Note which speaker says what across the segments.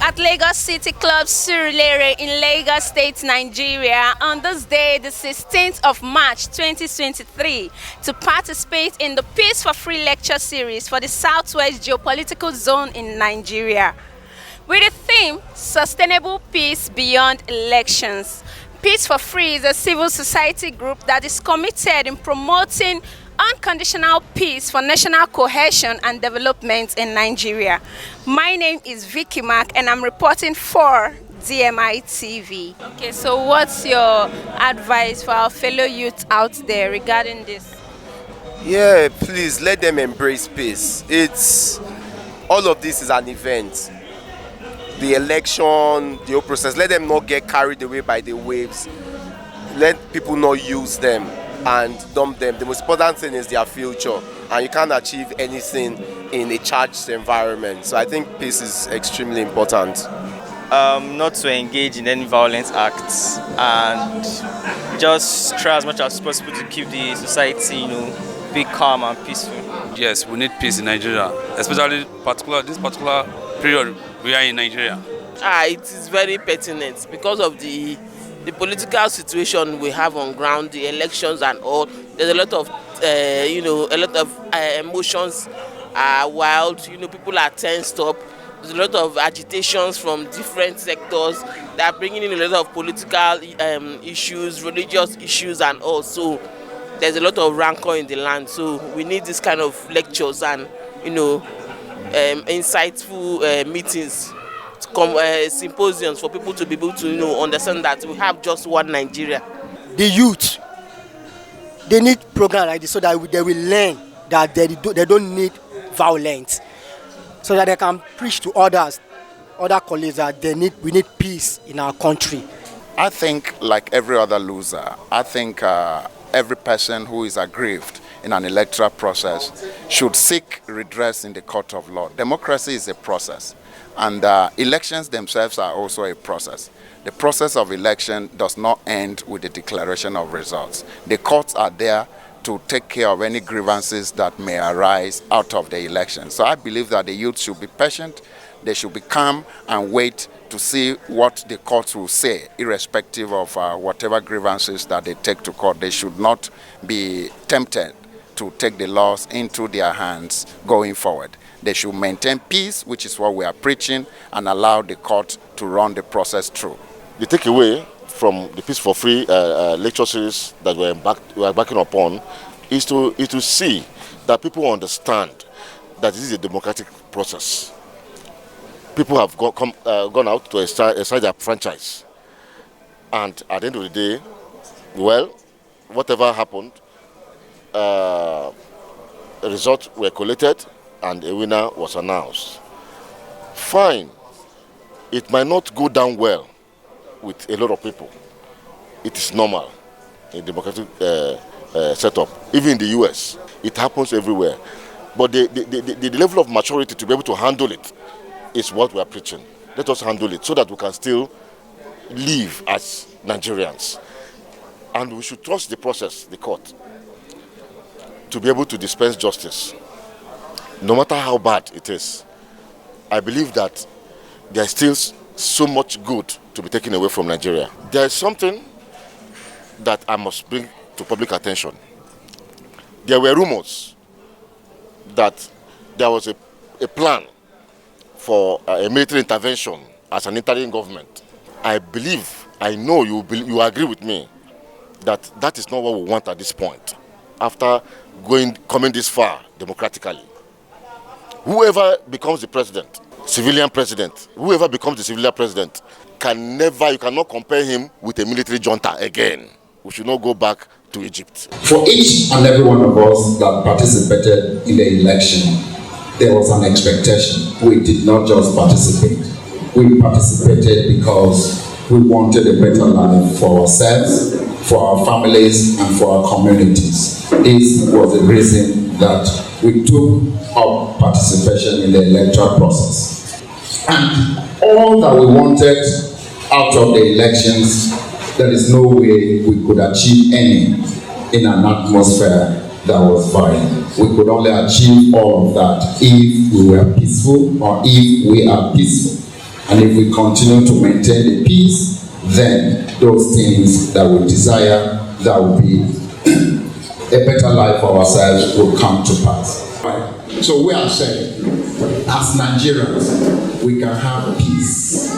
Speaker 1: at Lagos City Club Surulere in Lagos State, Nigeria, on this day, the 16th of March 2023, to participate in the Peace for Free lecture series for the Southwest Geopolitical Zone in Nigeria. With the theme, Sustainable Peace Beyond Elections. Peace for Free is a civil society group that is committed in promoting unconditional peace for national cohesion and development in Nigeria. My name is Vicky Mark and I'm reporting for DMI TV. Okay, so what's your advice for our fellow youth out there regarding this?
Speaker 2: Yeah, please let them embrace peace. All of this is an event. The election, the whole process, let them not get carried away by the waves. Let people not use them and dump them. The most important thing is their future, and you can't achieve anything in a charged environment. So I think peace is extremely important.
Speaker 3: Not to engage in any violent acts and just try as much as possible to keep the society, be calm and peaceful.
Speaker 4: Yes, we need peace in Nigeria, especially this particular period we are in Nigeria.
Speaker 5: It is very pertinent because of the political situation we have on ground, the elections and all. There's a lot of emotions are wild. People are tensed up. There's a lot of agitations from different sectors that are bringing in a lot of political issues, religious issues and all. So there's a lot of rancor in the land. So we need this kind of lectures and insightful meetings, symposiums for people to be able to understand that we have just one Nigeria.
Speaker 6: The youth, they need programs like this so that they will learn that they don't need violence, so that they can preach to other colleagues that we need peace in our country.
Speaker 7: I think, like every other loser, I think every person who is aggrieved in an electoral process should seek redress in the court of law. Democracy is a process, and elections themselves are also a process. The process of election does not end with the declaration of results. The courts are there to take care of any grievances that may arise out of the election. So I believe that the youth should be patient, they should be calm and wait to see what the courts will say, irrespective of whatever grievances that they take to court. They should not be tempted to take the laws into their hands going forward. They should maintain peace, which is what we are preaching, and allow the court to run the process through.
Speaker 8: The takeaway from the Peace for Free lecture series that we are embarking upon is to see that people understand that this is a democratic process. People have gone out to exercise their franchise, and at the end of the day, well, whatever happened, results were collated and a winner was announced. Fine, it might not go down well with a lot of people. It is normal in democratic setup. Even in the US, it happens everywhere. But the level of maturity to be able to handle it is what we are preaching. Let us handle it so that we can still live as Nigerians. And we should trust the process, the court, to be able to dispense justice. No matter how bad it is, I believe that there is still so much good to be taken away from Nigeria. There is something that I must bring to public attention. There were rumors that there was a plan for a military intervention as an interim government. I know you agree with me that is not what we want at this point. After coming this far democratically, whoever becomes the president, civilian president, whoever becomes the civilian president, you cannot compare him with a military junta again. We should not go back to Egypt.
Speaker 9: For each and every one of us that participated in the election, there was an expectation. We did not just participate. We participated because we wanted a better life for ourselves, for our families, and for our communities. This was the reason that we took up participation in the electoral process. And all that we wanted out of the elections, there is no way we could achieve any in an atmosphere that was violent. We could only achieve all of that if we were peaceful, or if we are peaceful. And if we continue to maintain the peace, then those things that we desire, that will be a better life for ourselves, will come to pass. Right. So we are saying, as Nigerians, we can have peace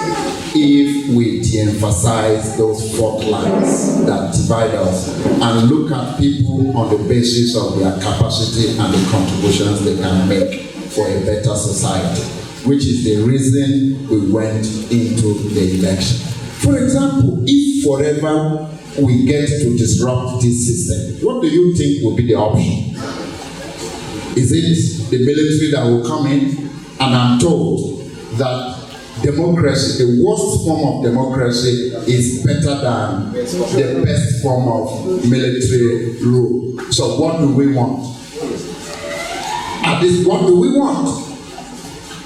Speaker 9: if we de-emphasize those fault lines that divide us and look at people on the basis of their capacity and the contributions they can make for a better society, which is the reason we went into the election. For example, if forever we get to disrupt this system, what do you think will be the option? Is it the military that will come in? And I'm told that democracy, the worst form of democracy, is better than the best form of military rule. So what do we want? At this, what do we want?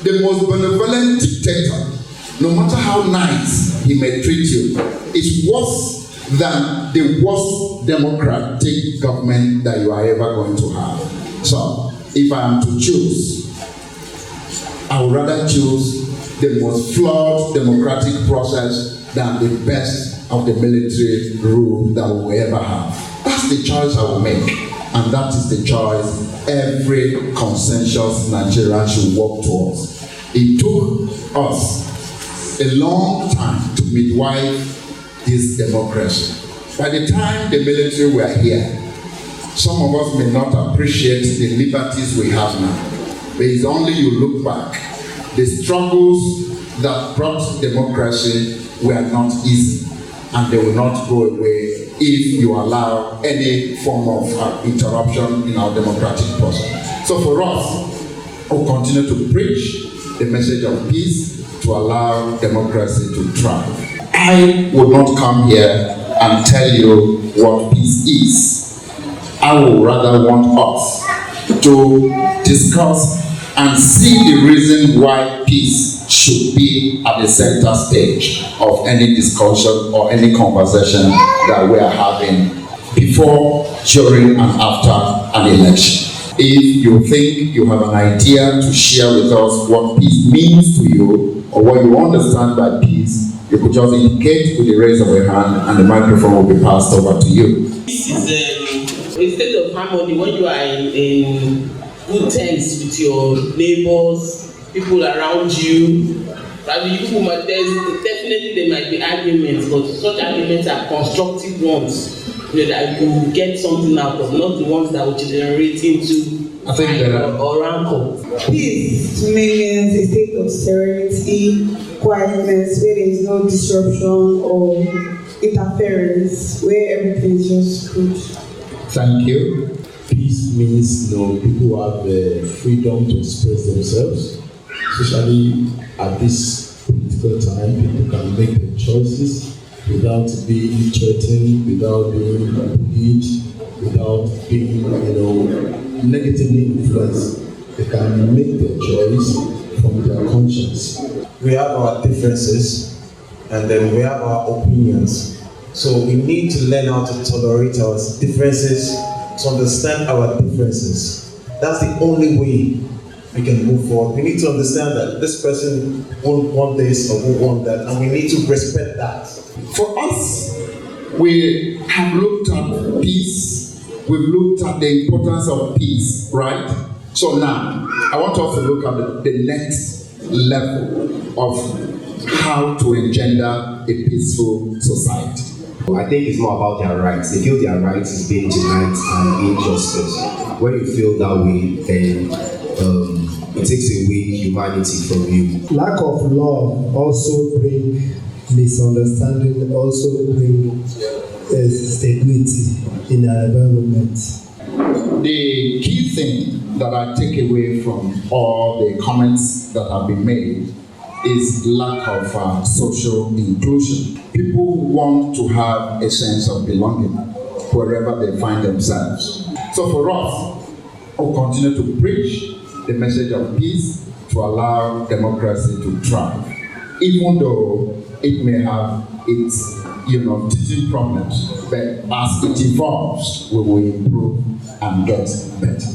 Speaker 9: The most benevolent dictator, no matter how nice he may treat you, is worse than the worst democratic government that you are ever going to have. So, if I am to choose, I would rather choose the most flawed democratic process than the best of the military rule that we will ever have. That's the choice I will make, and that is the choice every conscientious Nigerian should work towards. It took us a long time to midwife this democracy. By the time the military were here, some of us may not appreciate the liberties we have now. But it's only you look back. The struggles that brought democracy were not easy, and they will not go away if you allow any form of interruption in our democratic process. So for us, we'll continue to preach the message of peace to allow democracy to thrive. I would not come here and tell you what peace is. I would rather want us to discuss and see the reason why peace should be at the center stage of any discussion or any conversation that we are having before, during, and after an election. If you think you have an idea to share with us what peace means to you or what you understand by peace, you could just indicate with the raise of your hand and the microphone will be passed over to you.
Speaker 5: This is a state of harmony when you are in good terms with your neighbors, people around you. Definitely there might be arguments, but such arguments are constructive ones. That you get something out of, not the ones that will generate into or rancor.
Speaker 10: Peace to me means a state of serenity, quietness, where there is no disruption or interference, where everything is just good.
Speaker 9: Thank you.
Speaker 11: Peace means people have the freedom to express themselves, especially at this political time. People can make their choices without being threatened, without being bullied, without being, negatively influenced. They can make their choice from their conscience. We have our differences, and then we have our opinions. So we need to learn how to tolerate our differences, to understand our differences. That's the only way we can move forward. We need to understand that this person won't want this or won't want that, and we need to respect that.
Speaker 9: For us, we have looked at peace, we've looked at the importance of peace, right? So now, I want us to look at the next level of how to engender a peaceful society.
Speaker 12: I think it's more about their rights. They feel their rights is being denied and injustice. When you feel that way, then it takes away humanity from you.
Speaker 13: Lack of love also brings misunderstanding, also brings stability in our environment.
Speaker 9: The key thing that I take away from all the comments that have been made is lack of social inclusion. People want to have a sense of belonging wherever they find themselves. So for us, we'll continue to preach the message of peace to allow democracy to thrive, even though it may have its teething problems, but as it evolves, we will improve and get better.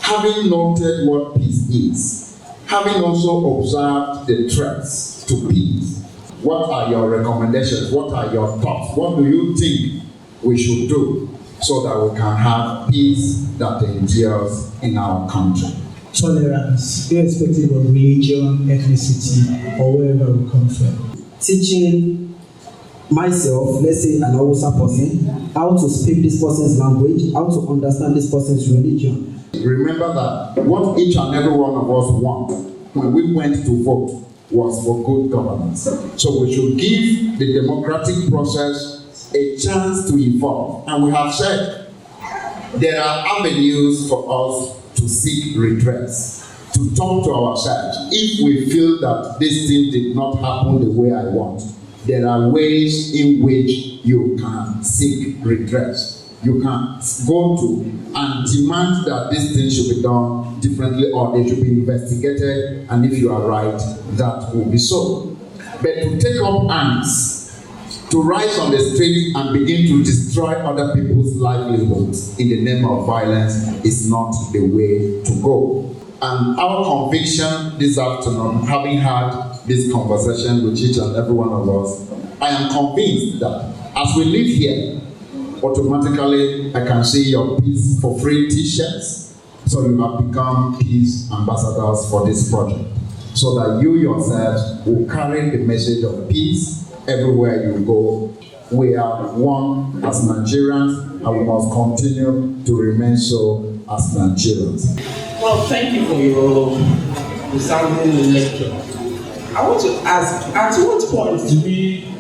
Speaker 9: Having noted what peace is, having also observed the threats to peace. What are your recommendations? What are your thoughts? What do you think we should do so that we can have peace that endures in our country?
Speaker 13: Tolerance, irrespective of religion, ethnicity, or wherever we come from.
Speaker 14: Teaching myself, let's say an Hausa person, how to speak this person's language, how to understand this person's religion.
Speaker 9: Remember that what each and every one of us want when we went to vote was for good governance. So we should give the democratic process a chance to evolve. And we have said there are avenues for us to seek redress, to talk to ourselves. If we feel that this thing did not happen the way I want, there are ways in which you can seek redress. You can go to and demand that this thing should be done differently or they should be investigated, and if you are right, that will be so. But to take up arms, to rise on the street and begin to destroy other people's livelihoods in the name of violence is not the way to go. And our conviction this afternoon, having had this conversation with each and every one of us, I am convinced that as we live here, automatically I can see your Peace for Free t-shirts. So you have become peace ambassadors for this project, so that you yourselves will carry the message of peace everywhere you go. We are one as Nigerians, and we must continue to remain so as Nigerians.
Speaker 15: Well, thank you for your resounding lecture. I want to ask, at what point do we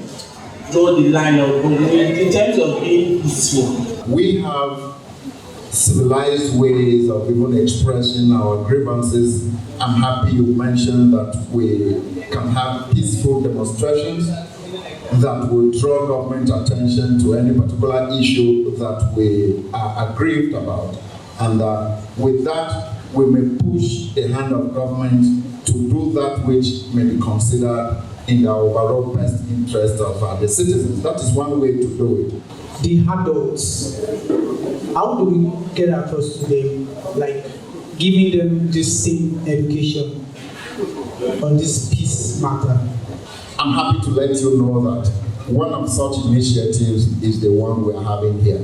Speaker 15: draw the line of in terms of being peaceful?
Speaker 9: We have civilized ways of even expressing our grievances. I'm happy you mentioned that we can have peaceful demonstrations that will draw government attention to any particular issue that we are aggrieved about. And with that, we may push the hand of government to do that which may be considered in the overall best interest of the citizens. That is one way to do it.
Speaker 13: The adults, how do we get across to them, like giving them this same education on this peace matter?
Speaker 9: I'm happy to let you know that one of such initiatives is the one we are having here.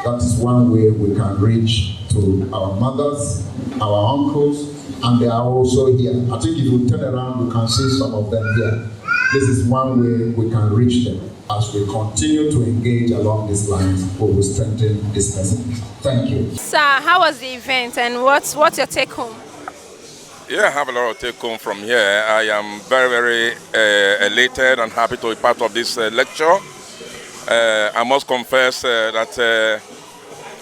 Speaker 9: That is one way we can reach to our mothers, our uncles, and they are also here. I think if you turn around, you can see some of them here. This is one way we can reach them. As we continue to engage along these lines, we will strengthen this message. Thank you.
Speaker 1: Sir, how was the event and what's your take home?
Speaker 16: Yeah, I have a lot of take home from here. I am very, very elated and happy to be part of this lecture. I must confess that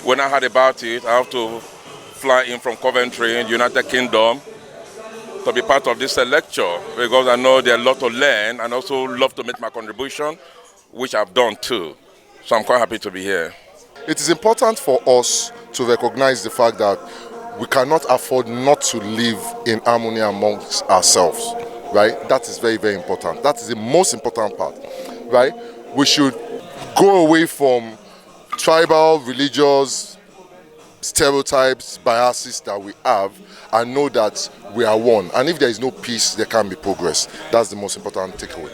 Speaker 16: when I heard about it, I have to fly in from Coventry in the United Kingdom to be part of this lecture, because I know there are a lot to learn and also love to make my contribution, which I've done too. So I'm quite happy to be here.
Speaker 8: It is important for us to recognize the fact that we cannot afford not to live in harmony amongst ourselves, right? That is very, very important. That is the most important part, right? We should go away from tribal, religious stereotypes, biases that we have, and know that we are one. And if there is no peace, there can't be progress. That's the most important takeaway.